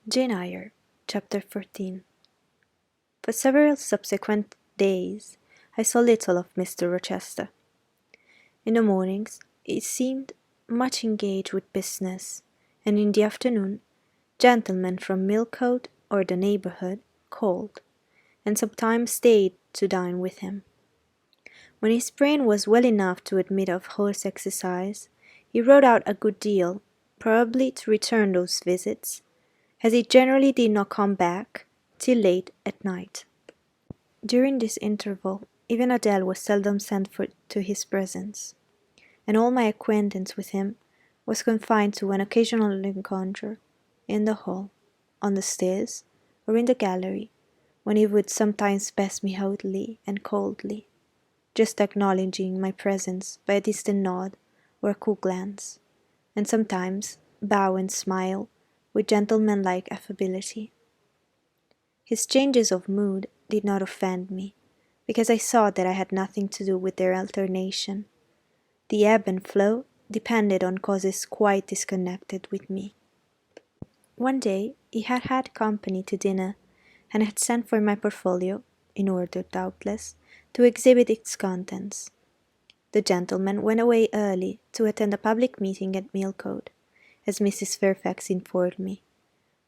Jane Eyre, Chapter 14. For several subsequent days I saw little of Mr. Rochester. In the mornings he seemed much engaged with business, and in the afternoon gentlemen from Millcote or the neighbourhood called, and sometimes stayed to dine with him. When his brain was well enough to admit of horse exercise, he rode out a good deal, probably to return those visits, as he generally did not come back till late at night. During this interval, even Adele was seldom sent for to his presence, and all my acquaintance with him was confined to an occasional encounter in the hall, on the stairs, or in the gallery, when he would sometimes pass me haughtily and coldly, just acknowledging my presence by a distant nod or a cool glance, and sometimes bow and smile with gentlemanlike affability. His changes of mood did not offend me, because I saw that I had nothing to do with their alternation. The ebb and flow depended on causes quite disconnected with me. One day he had had company to dinner, and had sent for my portfolio, in order, doubtless, to exhibit its contents. The gentleman went away early to attend a public meeting at Millcote, as Mrs. Fairfax informed me,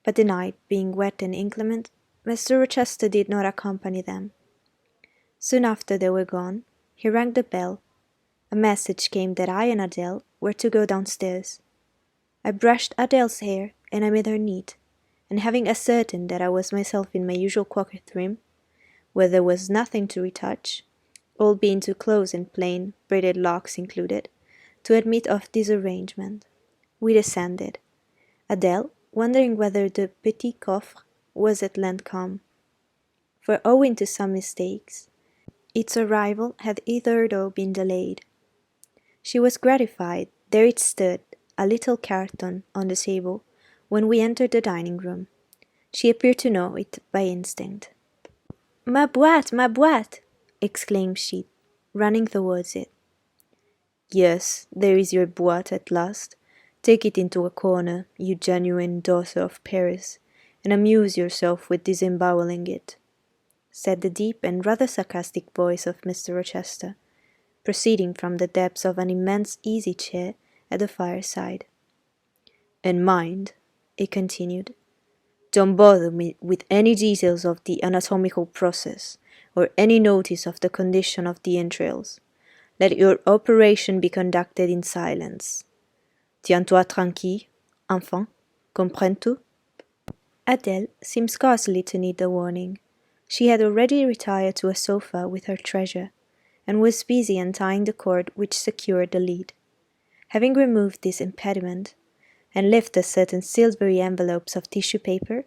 but the night being wet and inclement, Mr. Rochester did not accompany them. Soon after they were gone, he rang the bell. A message came that I and Adele were to go downstairs. I brushed Adele's hair, and I made her neat, and having ascertained that I was myself in my usual coquette trim, where there was nothing to retouch, all being too close and plain, braided locks included, to admit of disarrangement, we descended, Adele wondering whether the petit coffre was at length come, for owing to some mistakes, its arrival had hitherto been delayed. She was gratified. There it stood, a little carton on the table, when we entered the dining-room. She appeared to know it by instinct. "Ma boîte, ma boîte!" exclaimed she, running towards it. "Yes, there is your boîte at last. Take it into a corner, you genuine daughter of Paris, and amuse yourself with disemboweling it," said the deep and rather sarcastic voice of Mr. Rochester, proceeding from the depths of an immense easy-chair at the fireside. "And mind," he continued, "don't bother me with any details of the anatomical process, or any notice of the condition of the entrails. Let your operation be conducted in silence. Tiens-toi tranquille, enfant, comprends-tu?" Adele seemed scarcely to need the warning. She had already retired to a sofa with her treasure, and was busy untying the cord which secured the lid. Having removed this impediment, and lifted certain silvery envelopes of tissue paper,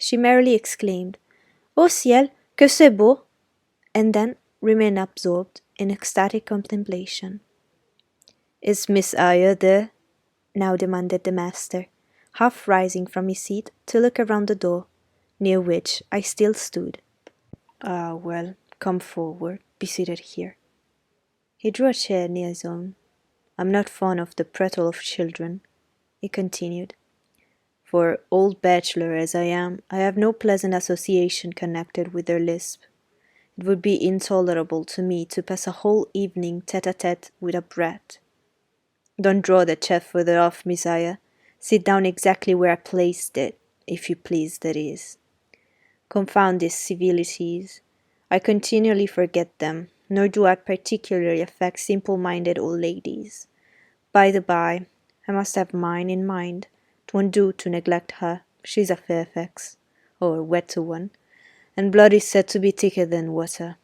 she merrily exclaimed, "Oh ciel, que c'est beau!" and then remained absorbed in ecstatic contemplation. "Is Miss Eyre there?" now demanded the master, half rising from his seat to look around the door, near which I still stood. "Ah, well, come forward, be seated here." He drew a chair near his own. "I'm not fond of the prattle of children," he continued. "For, old bachelor as I am, I have no pleasant association connected with their lisp. It would be intolerable to me to pass a whole evening tête-à-tête with a brat. Don't draw the chair further off, Miss Eyre. Sit down exactly where I placed it, if you please, that is. Confound these civilities. I continually forget them, nor do I particularly affect simple-minded old ladies. By the by, I must have mine in mind. 'Twon't do to neglect her. She's a Fairfax, or a wetter one, and blood is said to be thicker than water."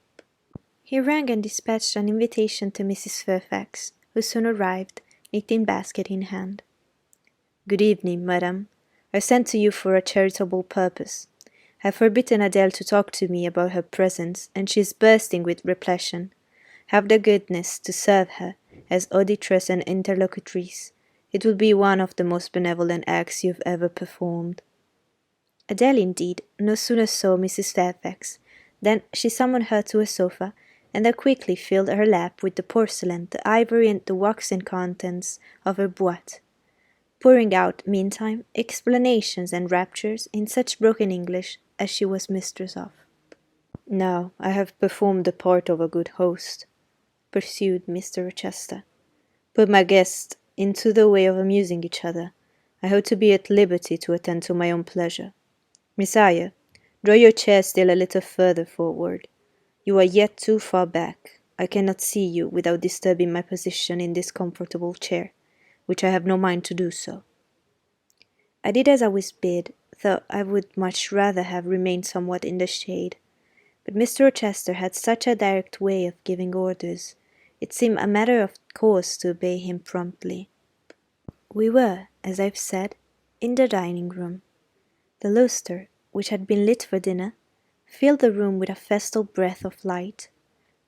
He rang and dispatched an invitation to Mrs. Fairfax, who soon arrived, knitting basket in hand. "Good evening, madam. I sent to you for a charitable purpose. I have forbidden Adele to talk to me about her presence, and she is bursting with repletion. Have the goodness to serve her, as auditress and interlocutrice. It will be one of the most benevolent acts you have ever performed." Adele, indeed, no sooner saw Mrs. Fairfax than she summoned her to a sofa, and there quickly filled her lap with the porcelain, the ivory, and the waxen contents of her boîte. pouring out, meantime, explanations and raptures in such broken English as she was mistress of. "Now I have performed the part of a good host," pursued Mr. Rochester, "put my guests into the way of amusing each other. I hope to be at liberty to attend to my own pleasure. Miss Eyre, draw your chair still a little further forward. You are yet too far back. I cannot see you without disturbing my position in this comfortable chair, which I have no mind to do so." I did as I was bid, though I would much rather have remained somewhat in the shade. But Mr. Rochester had such a direct way of giving orders, it seemed a matter of course to obey him promptly. We were, as I've said, in the dining room. The lustre, which had been lit for dinner, filled the room with a festal breath of light.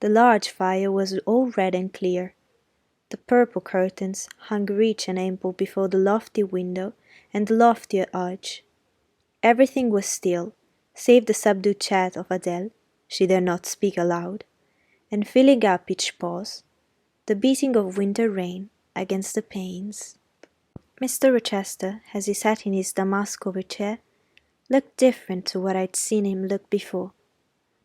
The large fire was all red and clear. The purple curtains hung rich and ample before the lofty window and the loftier arch. Everything was still, save the subdued chat of Adele, she dare not speak aloud, and filling up each pause, the beating of winter rain against the panes. Mr. Rochester, as he sat in his damask-covered chair, looked different to what I'd seen him look before.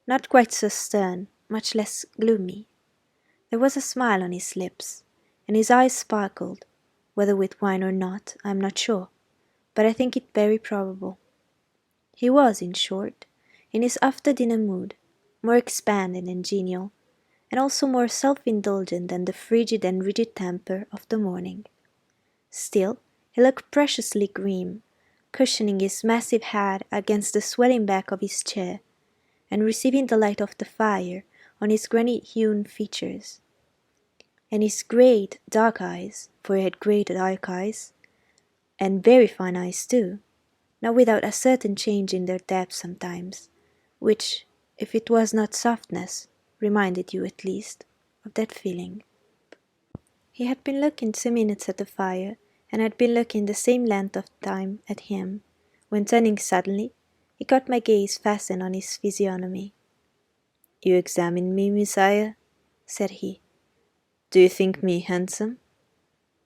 Not quite so stern, much less gloomy. There was a smile on his lips, and his eyes sparkled, whether with wine or not, I am not sure, but I think it very probable. He was, in short, in his after-dinner mood, more expanded and genial, and also more self-indulgent than the frigid and rigid temper of the morning. Still, he looked preciously grim, cushioning his massive head against the swelling back of his chair, and receiving the light of the fire on his granite-hewn features. And his great dark eyes, for he had great dark eyes, and very fine eyes too, not without a certain change in their depth sometimes, which, if it was not softness, reminded you at least of that feeling. He had been looking 2 minutes at the fire, and had been looking the same length of time at him, when turning suddenly, he caught my gaze fastened on his physiognomy. "You examine me, Miss Eyre?" said he. "Do you think me handsome?"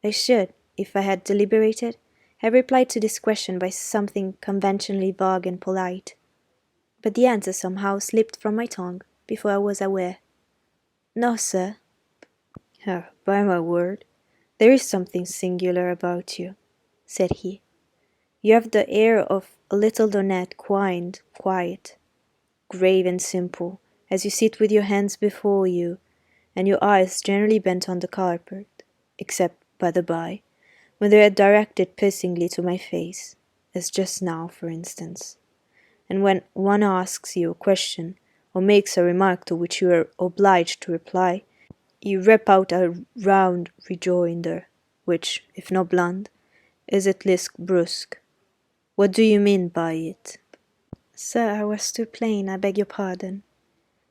I should, if I had deliberated, have replied to this question by something conventionally vague and polite, but the answer somehow slipped from my tongue before I was aware. "No, sir." "Oh, by my word, there is something singular about you," said he. "You have the air of a little Donette, quiet, grave and simple, as you sit with your hands before you, and your eyes generally bent on the carpet, except, by the by, when they are directed piercingly to my face, as just now, for instance. And when one asks you a question, or makes a remark to which you are obliged to reply, you rip out a round rejoinder, which, if not blunt, is at least brusque. What do you mean by it?" "Sir, I was too plain, I beg your pardon."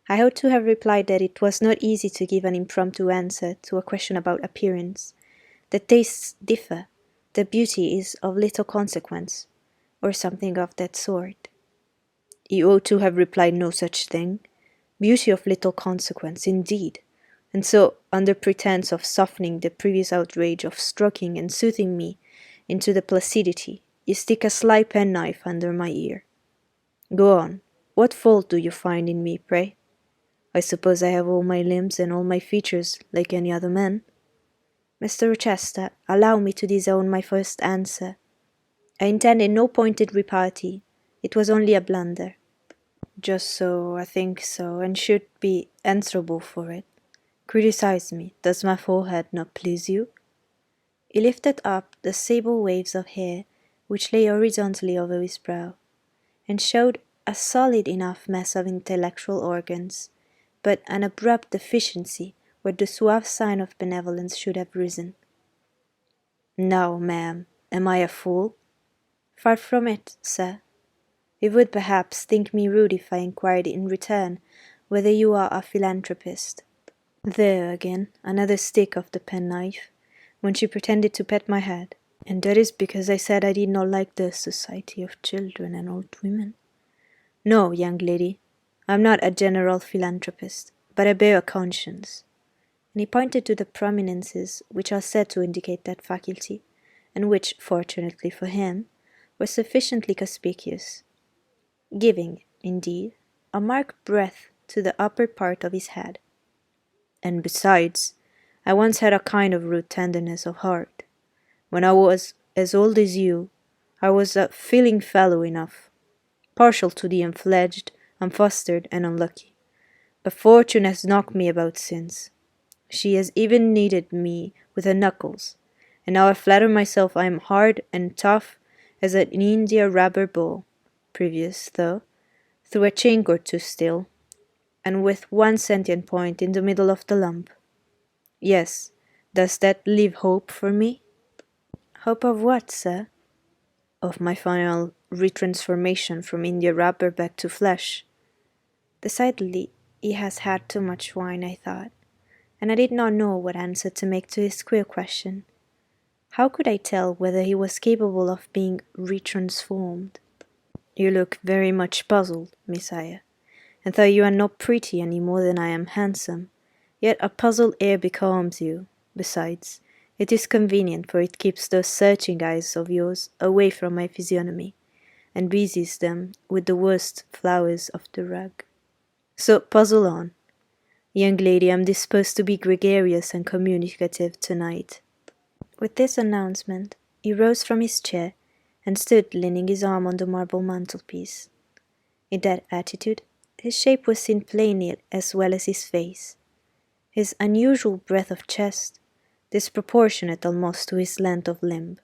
I ought to have replied that it was not easy to give an impromptu answer to a question about appearance, that tastes differ, that beauty is of little consequence, or something of that sort. "You ought to have replied no such thing. Beauty of little consequence, indeed. And so, under pretence of softening the previous outrage of stroking and soothing me into the placidity, you stick a sly penknife under my ear. Go on. What fault do you find in me, pray? I suppose I have all my limbs and all my features like any other man." "Mr. Rochester, allow me to disown my first answer. I intended no pointed repartee. It was only a blunder." "Just so, I think so, and should be answerable for it. Criticize me. Does my forehead not please you?" He lifted up the sable waves of hair which lay horizontally over his brow, and showed a solid enough mass of intellectual organs, but an abrupt deficiency where the suave sign of benevolence should have risen. "Now, ma'am, am I a fool?" "Far from it, sir. You would perhaps think me rude if I inquired in return whether you are a philanthropist." There again, another stick of the penknife, when she pretended to pet my head, and that is because I said I did not like the society of children and old women. "No, young lady, I am not a general philanthropist, but I bear a conscience," and he pointed to the prominences which are said to indicate that faculty, and which, fortunately for him, were sufficiently conspicuous, giving, indeed, a marked breadth to the upper part of his head. And besides, I once had a kind of rude tenderness of heart. When I was as old as you, I was a feeling fellow enough, partial to the unfledged, unfostered, and unlucky. But fortune has knocked me about since. She has even kneaded me with her knuckles, and now I flatter myself I am hard and tough as an India rubber ball, previous, though, through a chink or two still, and with one sentient point in the middle of the lump. Yes, does that leave hope for me? Hope of what, sir? Of my final retransformation from India rubber back to flesh. Decidedly, he has had too much wine, I thought, and I did not know what answer to make to his queer question. How could I tell whether he was capable of being retransformed? You look very much puzzled, Miss Eyre, and though you are not pretty any more than I am handsome, yet a puzzled air becomes you. Besides, it is convenient, for it keeps those searching eyes of yours away from my physiognomy, and busies them with the worst flowers of the rug. So puzzle on. Young lady, I am disposed to be gregarious and communicative tonight. With this announcement, he rose from his chair and stood leaning his arm on the marble mantelpiece. In that attitude, his shape was seen plainly as well as his face. His unusual breadth of chest, disproportionate almost to his length of limb,